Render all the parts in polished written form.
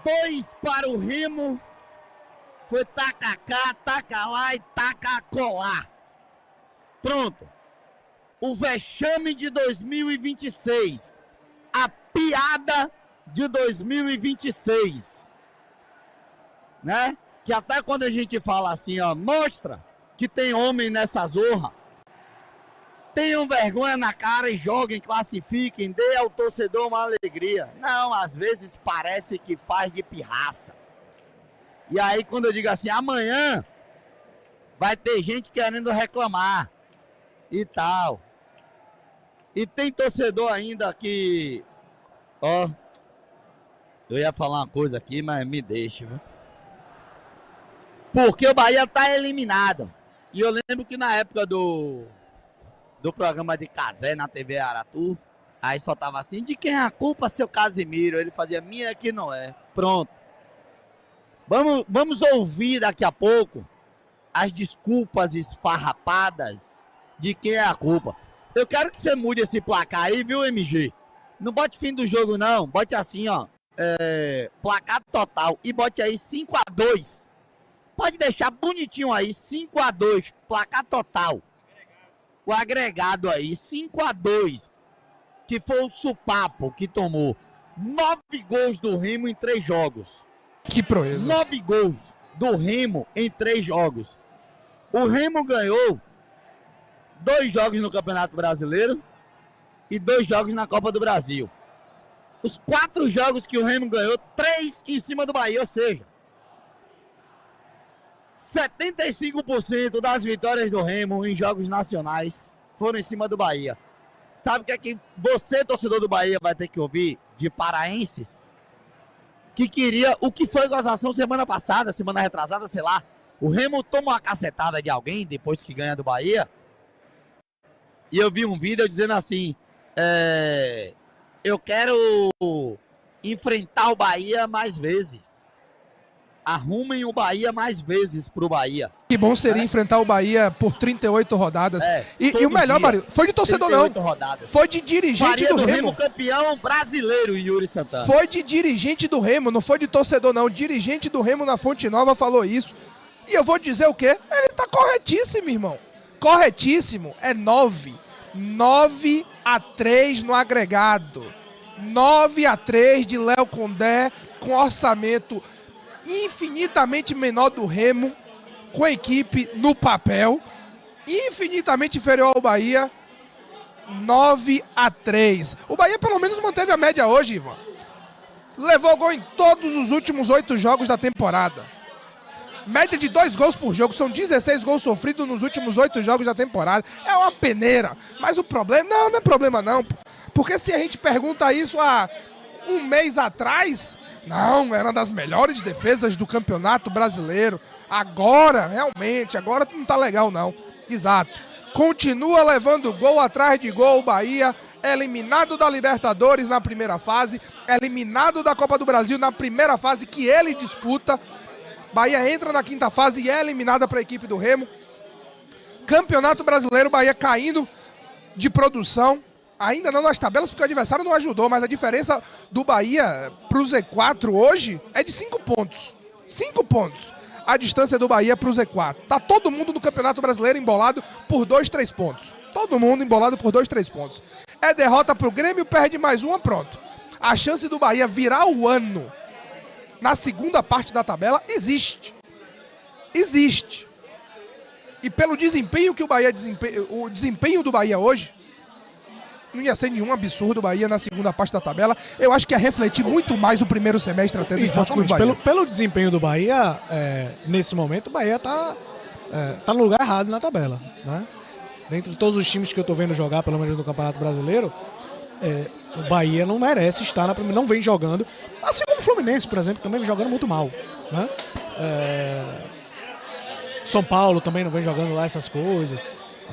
2 para o Remo. Foi taca cá, taca lá e taca colar. Pronto. O vexame de 2026. A piada de 2026. Né? Que até quando a gente fala assim, ó, mostra que tem homem nessa zorra. Tenham vergonha na cara e joguem, classifiquem, dê ao torcedor uma alegria. Não, às vezes parece que faz de pirraça. E aí quando eu digo assim, amanhã vai ter gente querendo reclamar e tal. E tem torcedor ainda que, ó, eu ia falar uma coisa aqui, mas me deixa, viu? Porque o Bahia tá eliminado. E eu lembro que na época do programa de Cazé na TV Aratu, aí só tava assim, de quem é a culpa, seu Casimiro? Ele fazia, minha que não é. Pronto. Vamos ouvir daqui a pouco as desculpas esfarrapadas de quem é a culpa. Eu quero que você mude esse placar aí, viu, MG? Não bote fim do jogo, não. Bote assim, ó. Placar total. E bote aí 5-2. Pode deixar bonitinho aí, 5-2. Placar total. O agregado aí, 5-2. Que foi o supapo que tomou 9 gols do Remo em 3 jogos. Que proeza. 9 gols do Remo em 3 jogos. O Remo ganhou 2 jogos no Campeonato Brasileiro e 2 jogos na Copa do Brasil. Os 4 jogos que o Remo ganhou, 3 em cima do Bahia, ou seja, 75% das vitórias do Remo em jogos nacionais foram em cima do Bahia. Sabe o que é que você, torcedor do Bahia, vai ter que ouvir de paraenses? Que queria o que foi gozação semana passada, semana retrasada, sei lá. O Remo toma uma cacetada de alguém depois que ganha do Bahia. E eu vi um vídeo dizendo assim, eu quero enfrentar o Bahia mais vezes. Arrumem o Bahia mais vezes pro Bahia. Que bom seria enfrentar o Bahia por 38 rodadas. E o melhor, Mário, foi de torcedor não. Rodadas. Foi de dirigente do Remo. Campeão brasileiro, Yuri Santana. Foi de dirigente do Remo, não foi de torcedor não. O dirigente do Remo na Fonte Nova falou isso. E eu vou dizer o quê? Ele tá corretíssimo, irmão. Corretíssimo. É 9. 9-3 no agregado. 9-3 de Léo Condé com orçamento infinitamente menor do Remo, com a equipe no papel, infinitamente inferior ao Bahia, 9-3. O Bahia pelo menos manteve a média hoje, Ivan. Levou gol em todos os últimos 8 jogos da temporada. Média de 2 gols por jogo, são 16 gols sofridos nos últimos 8 jogos da temporada. É uma peneira, mas o problema, não é problema não, porque se a gente pergunta isso há um mês atrás, não, era uma das melhores defesas do Campeonato Brasileiro. Agora, realmente, agora não tá legal não. Exato. Continua levando gol atrás de gol o Bahia, eliminado da Libertadores na primeira fase, eliminado da Copa do Brasil na primeira fase que ele disputa. Bahia entra na quinta fase e é eliminada para a equipe do Remo. Campeonato Brasileiro, Bahia caindo de produção. Ainda não nas tabelas, porque o adversário não ajudou, mas a diferença do Bahia para o Z4 hoje é de 5 pontos. 5 pontos. A distância do Bahia para o Z4. Tá todo mundo no Campeonato Brasileiro embolado por 2, 3 pontos. Todo mundo embolado por 2, 3 pontos. É derrota para o Grêmio, perde mais uma, pronto. A chance do Bahia virar o ano na segunda parte da tabela existe. Existe. E pelo desempenho que o Bahia o desempenho do Bahia hoje, não ia ser nenhum absurdo o Bahia na segunda parte da tabela. Eu acho que ia refletir muito mais o primeiro semestre até do Esporte Clube Bahia. Pelo desempenho do Bahia, nesse momento, o Bahia tá no lugar errado na tabela, né? Dentre todos os times que eu tô vendo jogar, pelo menos no Campeonato Brasileiro, o Bahia não merece estar na primeira, não vem jogando, assim como o Fluminense, por exemplo, também vem jogando muito mal, né? São Paulo também não vem jogando lá essas coisas.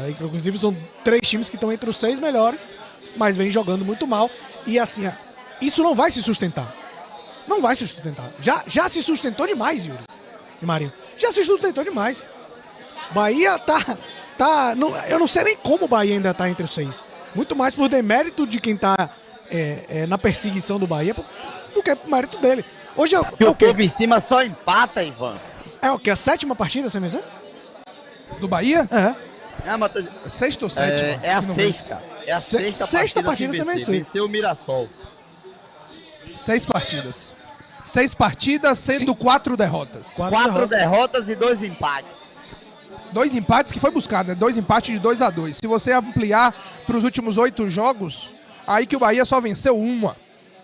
Inclusive são 3 times que estão entre os 6 melhores, mas vem jogando muito mal. E assim, isso não vai se sustentar. Não vai se sustentar. Já se sustentou demais, Yuri e Marinho. Já se sustentou demais. Bahia eu não sei nem como o Bahia ainda tá entre os 6. Muito mais por demérito de quem tá na perseguição do Bahia do que por mérito dele. Hoje é, E é o o quê? povo em cima só empata, Ivan. É o quê? A 7ª partida, você me diz? Do Bahia? É. É, mas Sexta ou sétima? é a Que não vem. sexta. É a Sexta sexta partida partida sem sem vencer. vencer. Venceu o Mirassol. 6 partidas. 6 partidas, sendo 4 derrotas. 4 derrotas e 2 empates. 2 empates que foi buscado, né? 2 empates de 2-2. Se você ampliar para os últimos 8 jogos, aí que o Bahia só venceu uma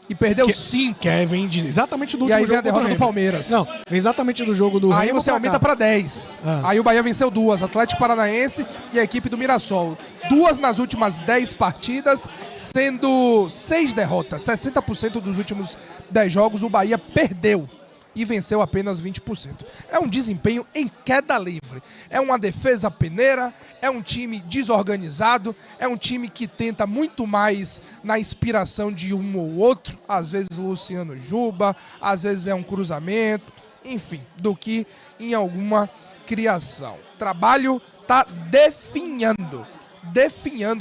e perdeu 5. Que vem exatamente do E último aí vem jogo a derrota contra o do Remo. Palmeiras. Não, vem exatamente do jogo do Aí Remo você pra aumenta cá. para 10. Ah. Aí o Bahia venceu 2, Atlético Paranaense e a equipe do Mirassol. 2 nas últimas 10 partidas, sendo 6 derrotas. 60% dos últimos 10 jogos o Bahia perdeu e venceu apenas 20%. É um desempenho em queda livre. É uma defesa peneira, é um time desorganizado, é um time que tenta muito mais na inspiração de um ou outro, às vezes Luciano Juba, às vezes é um cruzamento, enfim, do que em alguma criação. O trabalho tá definhando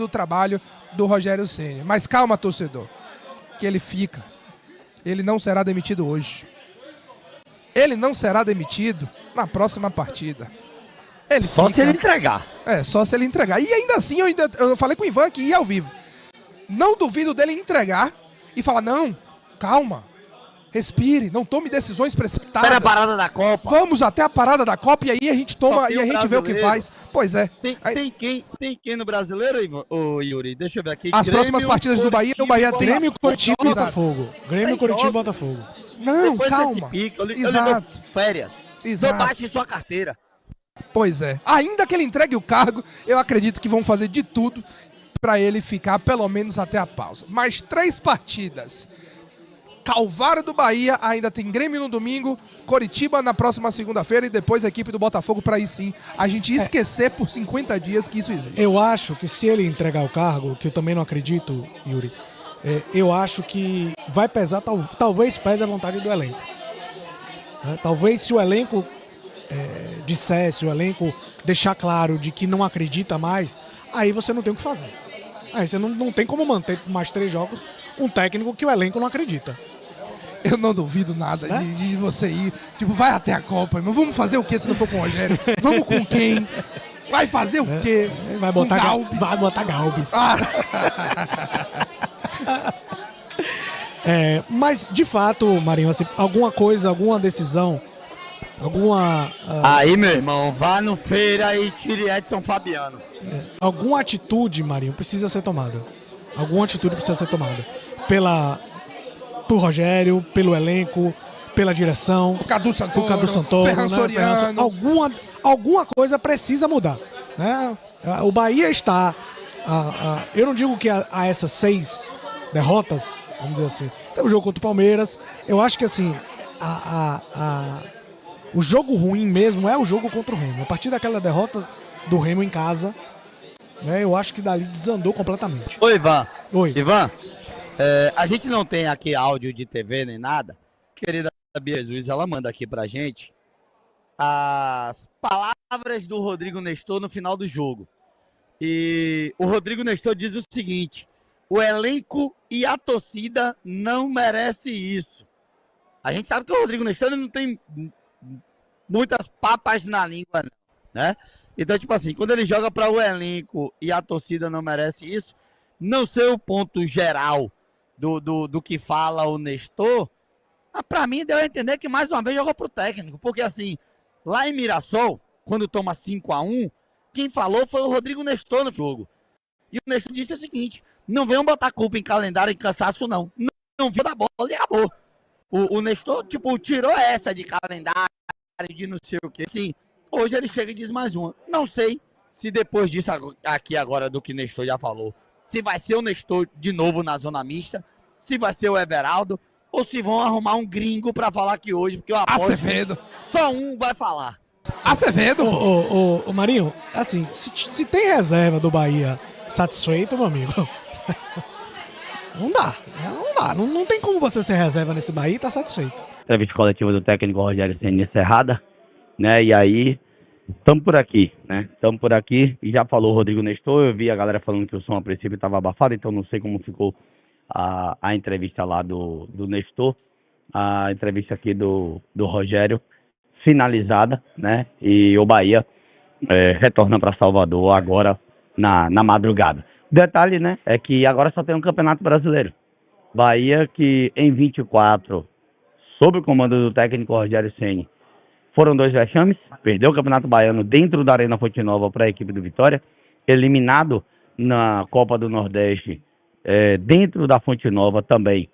o trabalho do Rogério Ceni. Mas calma, torcedor, que ele fica. Ele não será demitido hoje. Ele não será demitido na próxima partida. Ele Só se fica. ele entregar. É, só se ele entregar. E ainda assim, eu falei com o Ivan que ia ao vivo. Não duvido dele entregar e falar, não, calma, respire, não tome decisões precipitadas. Espera a parada da Copa. Vamos até a parada da Copa e aí a gente toma Só tem e a o gente vê o que brasileiro. faz. Pois é. Tem quem no brasileiro, ô, Yuri? Deixa eu ver aqui. As próximas partidas do Bahia, o Bahia tem- Grêmio, Curitiba e Exato. Botafogo. Grêmio, Tem Curitiba e jogos. Botafogo. Não, Depois você se calma. pica. Eu lhe Exato. dou férias. Exato. Não bate em sua carteira. Pois é. Ainda que ele entregue o cargo, eu acredito que vão fazer de tudo para ele ficar pelo menos até a pausa. Mais 3 partidas. Calvário do Bahia, ainda tem Grêmio no domingo, Coritiba na próxima segunda-feira e depois a equipe do Botafogo para aí sim a gente esquecer por 50 dias que isso existe. Eu acho que se ele entregar o cargo, que eu também não acredito, Yuri, eu acho que vai pesar, talvez pese a vontade do elenco. Talvez se o elenco dissesse, o elenco deixar claro de que não acredita mais, aí você não tem o que fazer. Aí você não tem como manter por mais 3 jogos um técnico que o elenco não acredita. Eu não duvido nada Né? de você ir, tipo, vai até a Copa, mas vamos fazer o que se não for com o Rogério? Vamos com quem? Vai fazer o quê? Vai Com botar Galbis? Galbis. Ah, Mas, de fato, Marinho, assim, alguma coisa, alguma decisão, alguma Aí, meu irmão, vá no feira e tire Edson Fabiano. atitude, Marinho, precisa ser tomada. Alguma atitude precisa ser tomada. Por Rogério, pelo elenco, pela direção, o Cadu Santoro, o Cadu Santoro, Ferran né? Soriano. Alguma coisa precisa mudar, né? O Bahia está, eu não digo que a essas 6 derrotas, vamos dizer assim, tem o jogo contra o Palmeiras, eu acho que assim, o jogo ruim mesmo é o jogo contra o Remo. A partir daquela derrota do Remo em casa, né, eu acho que dali desandou completamente. Ô, Ivan. Oi. Ivan, a gente não tem aqui áudio de TV nem nada. Querida Bia Jesus, ela manda aqui pra gente as palavras do Rodrigo Nestor no final do jogo. E o Rodrigo Nestor diz o seguinte: o elenco e a torcida não merece isso. A gente sabe que o Rodrigo Nestor não tem muitas papas na língua, né? Então, tipo assim, quando ele joga para o elenco e a torcida não merece isso, não sei o ponto geral do que fala o Nestor, mas para mim deu a entender que mais uma vez jogou pro técnico, porque assim, lá em Mirassol, quando toma 5-1, quem falou foi o Rodrigo Nestor no jogo. E o Nestor disse o seguinte: não venham botar culpa em calendário e cansaço, não. Não viu da bola e acabou. O Nestor, tipo, tirou essa de calendário, de não sei o quê. Sim, hoje ele chega e diz mais uma. Não sei se depois disso aqui agora do que o Nestor já falou, se vai ser o Nestor de novo na zona mista, se vai ser o Everaldo, ou se vão arrumar um gringo pra falar aqui hoje, porque eu aposto Acevedo. que só um vai falar. Acevedo. Ô, Marinho, assim, se tem reserva do Bahia satisfeito, meu amigo, não dá. Não tem como você ser reserva nesse Bahia e tá satisfeito. Entrevista coletiva do técnico Rogério Ceni encerrada, né? E aí, estamos por aqui, né? Estamos por aqui e já falou o Rodrigo Nestor. Eu vi a galera falando que o som a princípio estava abafado, então não sei como ficou a entrevista lá do Nestor, a entrevista aqui do Rogério finalizada, né? E o Bahia retorna para Salvador agora na madrugada. Detalhe, né? É que agora só tem um Campeonato Brasileiro. Bahia que em 24, sob o comando do técnico Rogério Ceni, foram 2 vexames, perdeu o Campeonato Baiano dentro da Arena Fonte Nova para a equipe do Vitória, eliminado na Copa do Nordeste dentro da Fonte Nova também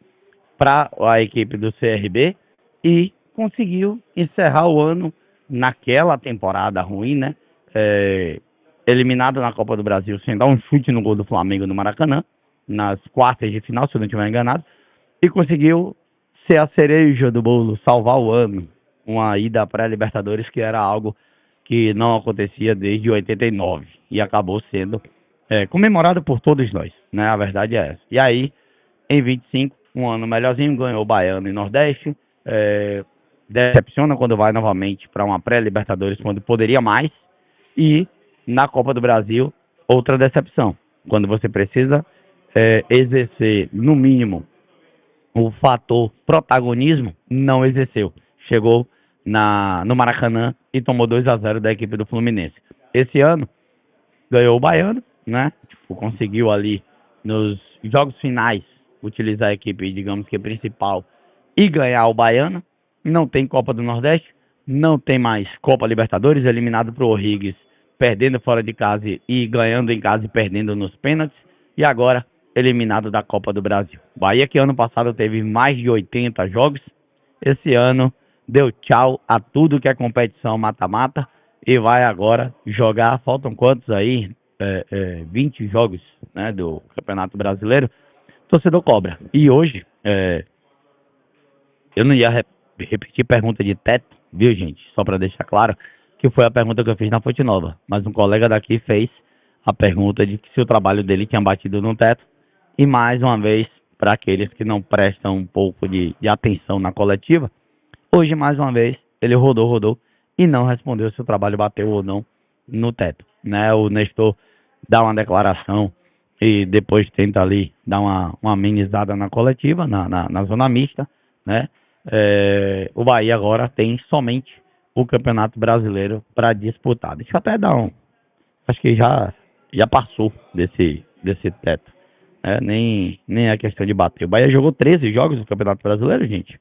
para a equipe do CRB e conseguiu encerrar o ano naquela temporada ruim, né? Eliminado na Copa do Brasil sem dar um chute no gol do Flamengo no Maracanã, nas quartas de final, se eu não estiver enganado, e conseguiu ser a cereja do bolo, salvar o ano, uma ida pré-Libertadores que era algo que não acontecia desde 89 e acabou sendo comemorado por todos nós, né? A verdade é essa. E aí, em 25, um ano melhorzinho, ganhou o Baiano e Nordeste, decepciona quando vai novamente para uma pré-Libertadores, quando poderia mais, e na Copa do Brasil, outra decepção, quando você precisa exercer, no mínimo, o fator protagonismo, não exerceu. Chegou no Maracanã e tomou 2-0 da equipe do Fluminense. Esse ano, ganhou o Baiano, né? Conseguiu ali, nos jogos finais, utilizar a equipe, digamos que principal, e ganhar o Baiano. Não tem Copa do Nordeste, não tem mais Copa Libertadores, eliminado para o O'Higgins, perdendo fora de casa e ganhando em casa e perdendo nos pênaltis. E agora, eliminado da Copa do Brasil. Bahia, que ano passado teve mais de 80 jogos, esse ano deu tchau a tudo que é competição mata-mata e vai agora jogar, faltam quantos aí? 20 jogos, né, do Campeonato Brasileiro. Torcedor cobra. E hoje, eu não ia repetir pergunta de teto, viu, gente? Só para deixar claro que foi a pergunta que eu fiz na Fonte Nova, mas um colega daqui fez a pergunta de que se o trabalho dele tinha batido no teto. E mais uma vez, para aqueles que não prestam um pouco de atenção na coletiva, hoje mais uma vez ele rodou e não respondeu se o trabalho bateu ou não no teto, né? O Nestor dá uma declaração e depois tenta ali dar uma amenizada na coletiva, na zona mista, né? O Bahia agora tem somente o Campeonato Brasileiro para disputar. Deixa eu até dar acho que já passou desse teto. Nem é questão de bater. O Bahia jogou 13 jogos no Campeonato Brasileiro, gente.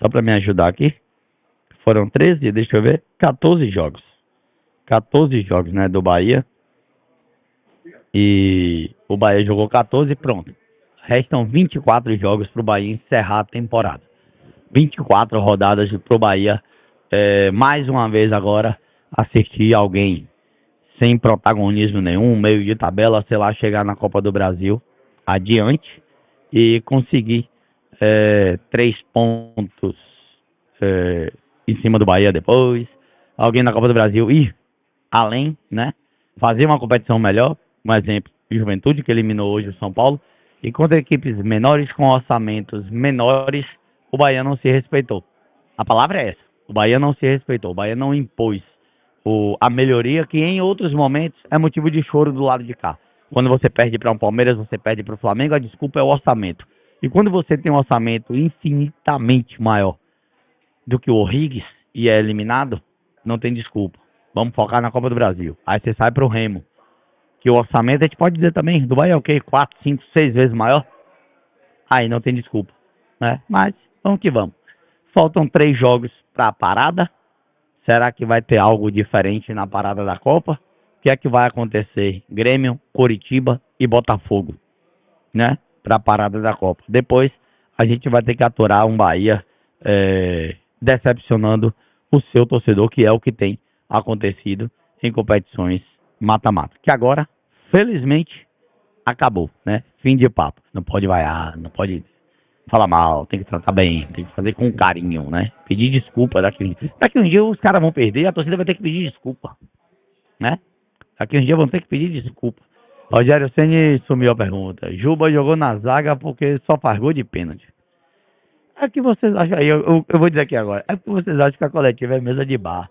Só para me ajudar aqui. Foram 13, deixa eu ver, 14 jogos. 14 jogos, né, do Bahia. E o Bahia jogou 14 e pronto. Restam 24 jogos para o Bahia encerrar a temporada. 24 rodadas para o Bahia, mais uma vez agora, assistir alguém sem protagonismo nenhum, meio de tabela, sei lá, chegar na Copa do Brasil adiante e conseguir 3 pontos em cima do Bahia depois. Alguém na Copa do Brasil ir além, né? Fazer uma competição melhor. Um exemplo, Juventude, que eliminou hoje o São Paulo. E contra equipes menores, com orçamentos menores, o Bahia não se respeitou. A palavra é essa. O Bahia não se respeitou. O Bahia não impôs a melhoria que em outros momentos é motivo de choro do lado de cá. Quando você perde para um Palmeiras, você perde para o Flamengo, a desculpa é o orçamento. E quando você tem um orçamento infinitamente maior do que o O'Higgins e é eliminado, não tem desculpa. Vamos focar na Copa do Brasil. Aí você sai para o Remo, que o orçamento, a gente pode dizer também, do Bahia é o quê? 4, 5, 6 vezes maior? Aí não tem desculpa, né? Mas vamos que vamos. Faltam 3 jogos para a parada. Será que vai ter algo diferente na parada da Copa? O que é que vai acontecer? Grêmio, Coritiba e Botafogo, né? Para a parada da Copa. Depois a gente vai ter que aturar um Bahia decepcionando o seu torcedor, que é o que tem acontecido em competições mata-mata. Que agora, felizmente, acabou, né? Fim de papo. Não pode vaiar, não pode falar mal, tem que tratar bem, tem que fazer com carinho, né? Pedir desculpa daqui um dia os caras vão perder e a torcida vai ter que pedir desculpa, né? Daqui um dia vão ter que pedir desculpa. Rogério Ceni sumiu a pergunta. Juba jogou na zaga porque só faz gol de pênalti. É que vocês acham aí, eu vou dizer aqui agora, é que vocês acham que a coletiva é mesa de bar.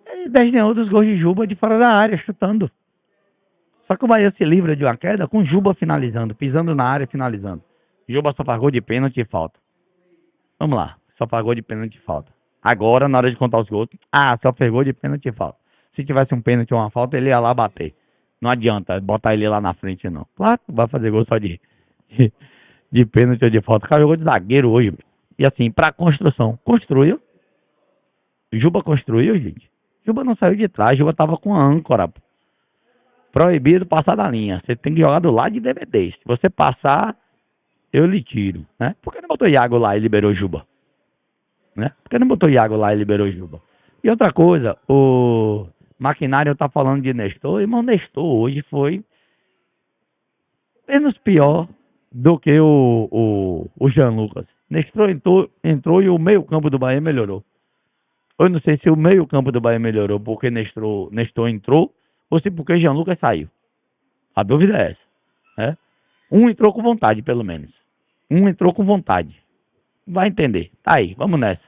Ele desdenhou dos gols de Juba de fora da área, chutando. Só que o Bahia se livra de uma queda com Juba finalizando, pisando na área e finalizando. Juba só faz gol de pênalti e falta. Vamos lá. Só faz gol de pênalti e falta. Agora, na hora de contar os gols, só fez gol de pênalti e falta. Se tivesse um pênalti ou uma falta, ele ia lá bater. Não adianta botar ele lá na frente, não. Claro que vai fazer gol só de pênalti ou de falta. O cara jogou de zagueiro hoje. E assim, pra construção, construiu. Juba construiu, gente. Juba não saiu de trás, Juba tava com a âncora. Proibido passar da linha. Você tem que jogar do lado de DVD. Se você passar, eu lhe tiro, né? Por que não botou Iago lá e liberou Juba? Né? Por que não botou Iago lá e liberou Juba? E outra coisa, o Maquinário tá falando de Nestor. Irmão, Nestor hoje foi menos pior do que o Jean Lucas. Nestor entrou e o meio campo do Bahia melhorou. Eu não sei se o meio campo do Bahia melhorou porque Nestor entrou ou se porque Jean Lucas saiu. A dúvida é essa. Né? Um entrou com vontade, pelo menos. Um entrou com vontade. Vai entender. Tá aí, vamos nessa.